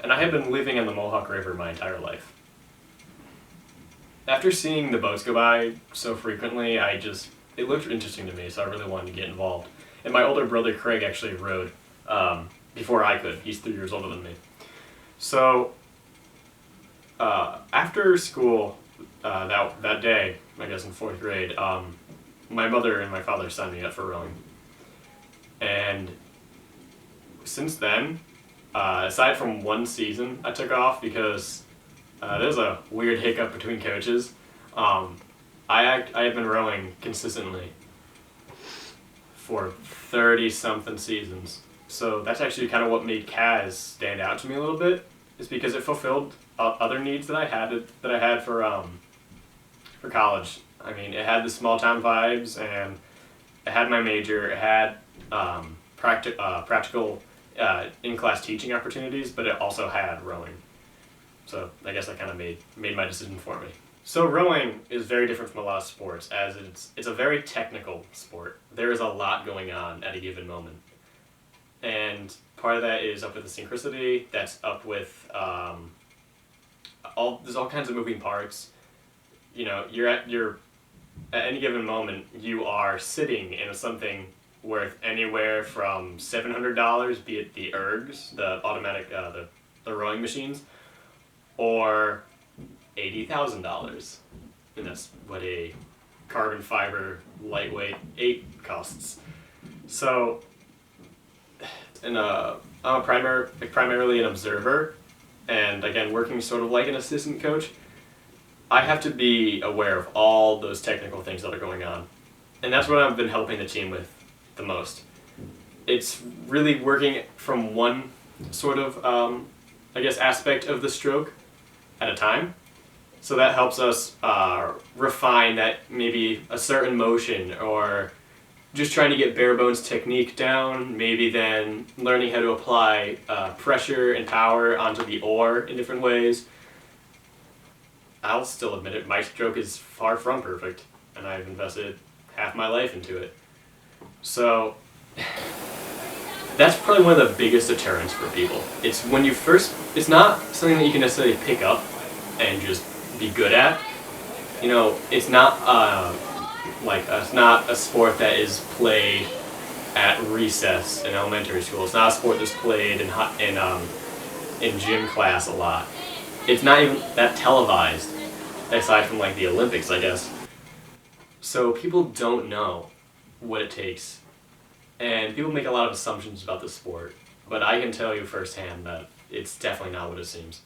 and I have been living in the Mohawk River my entire life. After seeing the boats go by so frequently, it looked interesting to me, so I really wanted to get involved. And my older brother Craig actually rowed before I could. He's 3 years older than me. So after school that day, I guess in 4th grade, my mother and my father signed me up for rowing. And since then, aside from one season I took off because there's a weird hiccup between coaches, I have been rowing consistently for 30-something seasons. So that's actually kind of what made CAS stand out to me a little bit, is because it fulfilled other needs that I had for college. I mean, it had the small town vibes, and it had my major. It had practical in-class teaching opportunities, but it also had rowing. So I guess that kind of made my decision for me. So rowing is very different from a lot of sports, as it's a very technical sport. There is a lot going on at a given moment. And part of that is up with the synchronicity, that's up with there's all kinds of moving parts. You know, at any given moment, you are sitting in something worth anywhere from $700, be it the ergs, the automatic, the rowing machines, or $80,000. And that's what a carbon fiber lightweight 8 costs. So, I'm primarily an observer, and again, working sort of like an assistant coach, I have to be aware of all those technical things that are going on. And that's what I've been helping the team with the most. It's really working from one sort of, aspect of the stroke at a time. So that helps us refine that maybe a certain motion, or just trying to get bare bones technique down, maybe then learning how to apply pressure and power onto the oar in different ways. I'll still admit it, my stroke is far from perfect, and I've invested half my life into it. So that's probably one of the biggest deterrents for people. It's when it's not something that you can necessarily pick up and just be good at. You know, it's not it's not a sport that is played at recess in elementary school. It's not a sport that's played in gym class a lot. It's not even that televised, aside from like the Olympics, I guess. So people don't know what it takes, and people make a lot of assumptions about the sport. But I can tell you firsthand that it's definitely not what it seems.